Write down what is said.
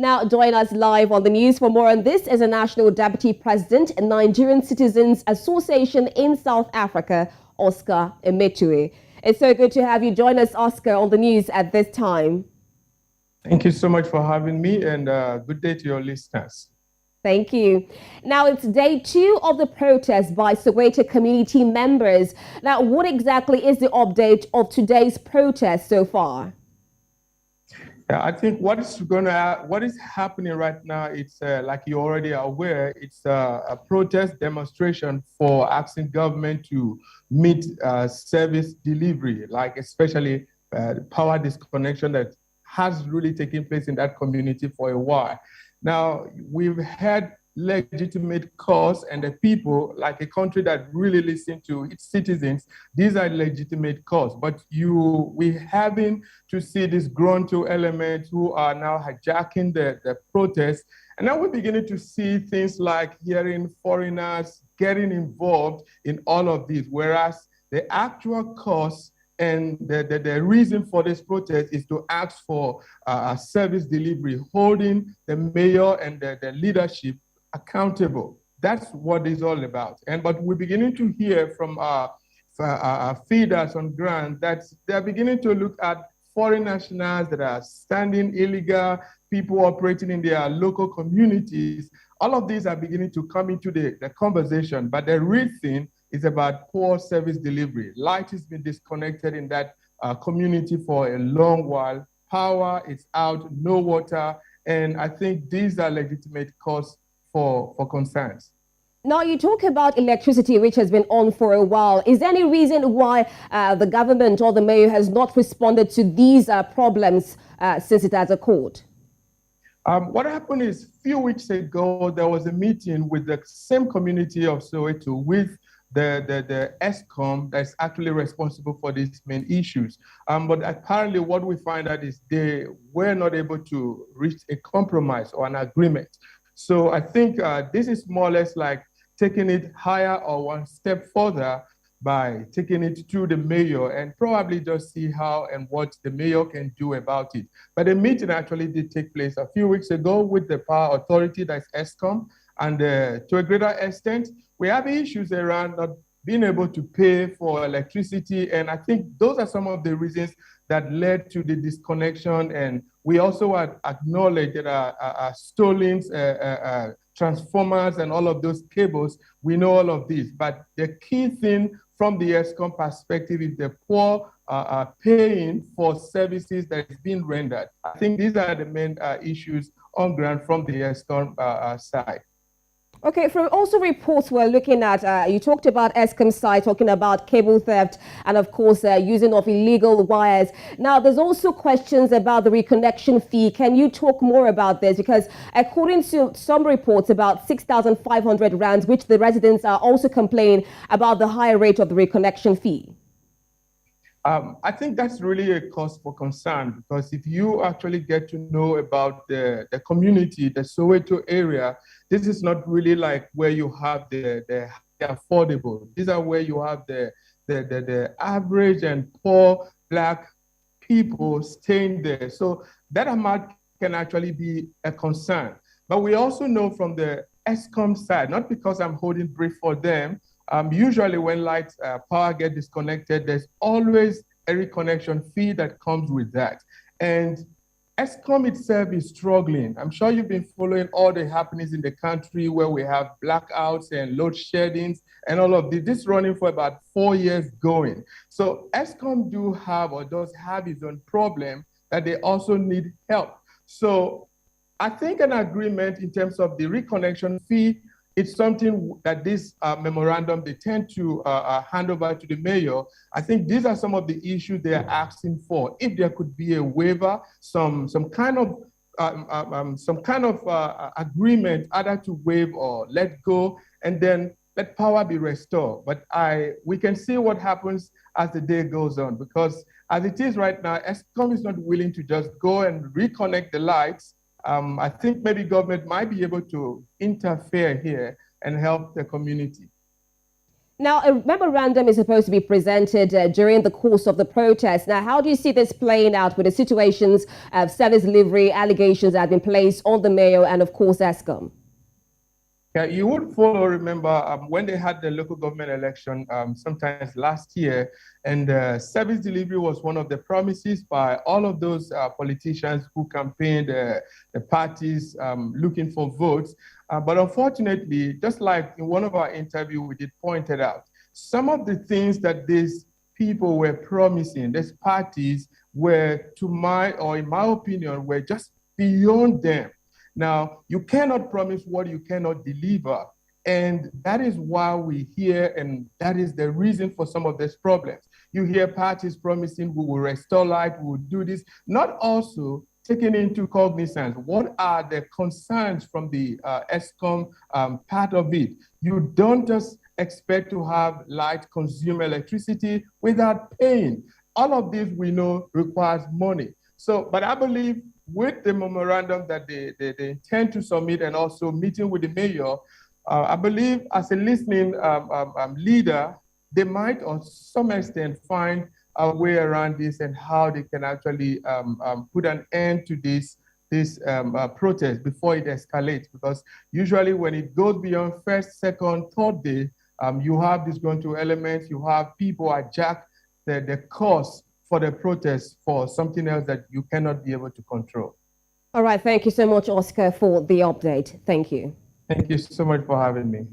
Now, join us live on the news for more on this is a National Deputy President and Nigerian Citizens Association in South Africa, Oscar Emetuei. It's so good to have you join us, Oscar, on the news at this time. Thank you so much for having me, and good day to your listeners. Thank you. Now, it's day 2 of the protest by Soweto community members. Now, what exactly is the update of today's protest so far? Yeah, I think what is happening right now, it's like you already are aware, it's a protest demonstration for asking government to meet service delivery, like especially power disconnection that has really taken place in that community for a while. Now, we've had legitimate cause, and the people, like a country that really listens to its citizens, these are legitimate cause. But we having to see these grown-to elements who are now hijacking the protest. And now we're beginning to see things like hearing foreigners getting involved in all of this, whereas the actual cause and the reason for this protest is to ask for service delivery, holding the mayor and the leadership accountable. That's what it's all about. But we're beginning to hear from our feeders on ground that they're beginning to look at foreign nationals that are standing illegal, people operating in their local communities. All of these are beginning to come into the conversation, but the real thing is about poor service delivery. Light has been disconnected in that community for a long while. Power is out, no water, and I think these are legitimate cause for concerns. Now, you talk about electricity, which has been on for a while. Is there any reason why the government or the mayor has not responded to these problems since it has occurred? What happened is a few weeks ago, there was a meeting with the same community of Soweto with the ESCOM that's actually responsible for these main issues. But apparently what we find out is they were not able to reach a compromise or an agreement. So I think this is more or less like taking it higher or one step further by taking it to the mayor and probably just see how and what the mayor can do about it. But the meeting actually did take place a few weeks ago with the power authority, that's ESCOM, and to a greater extent, we have issues around not being able to pay for electricity, and I think those are some of the reasons that led to the disconnection. And we also acknowledge that our stolen transformers and all of those cables, we know all of this. But the key thing from the ESCOM perspective is the poor paying for services that is being rendered. I think these are the main issues on ground from the ESCOM side. Okay, from also reports we're looking at, you talked about ESCOM side, talking about cable theft and of course using of illegal wires. Now there's also questions about the reconnection fee. Can you talk more about this? Because according to some reports, about 6,500 rands, which the residents are also complaining about the higher rate of the reconnection fee. I think that's really a cause for concern, because if you actually get to know about the community, the Soweto area, this is not really like where you have the affordable. These are where you have the average and poor Black people staying there. So that amount can actually be a concern. But we also know from the ESCOM side, not because I'm holding brief for them, usually when light power get disconnected, there's always a reconnection fee that comes with that. And ESCOM itself is struggling. I'm sure you've been following all the happenings in the country where we have blackouts and load sheddings and all of this. This is running for about 4 years going. So ESCOM does have its own problem that they also need help. So I think an agreement in terms of the reconnection fee, it's something that this memorandum, they tend to hand over to the mayor. I think these are some of the issues they are asking for. If there could be a waiver, some kind of agreement either to waive or let go, and then let power be restored. But we can see what happens as the day goes on, because as it is right now, ESCOM is not willing to just go and reconnect the lights. I think maybe government might be able to interfere here and help the community. Now, a memorandum is supposed to be presented during the course of the protest. Now, how do you see this playing out with the situations of service delivery allegations that have been placed on the mayor and, of course, ESCOM? Yeah, you would follow, remember, when they had the local government election sometimes last year, and service delivery was one of the promises by all of those politicians who campaigned the parties looking for votes. But unfortunately, just like in one of our interviews, we did pointed out, some of the things that these people were promising, these parties were, in my opinion, were just beyond them. Now, you cannot promise what you cannot deliver. And that is why we hear, and that is the reason for some of these problems. You hear parties promising we will restore light, we will do this, not also taking into cognizance what are the concerns from the ESCOM part of it. You don't just expect to have light consume electricity without paying. All of this we know requires money. So, but I believe with the memorandum that they intend to submit and also meeting with the mayor, I believe as a listening leader, they might to some extent find a way around this and how they can actually put an end to this protest before it escalates. Because usually when it goes beyond first, second, third day, you have disgruntled elements, you have people hijack the cause for the protest for something else that you cannot be able to control. All right. Thank you so much, Oscar, for the update. Thank you. Thank you so much for having me.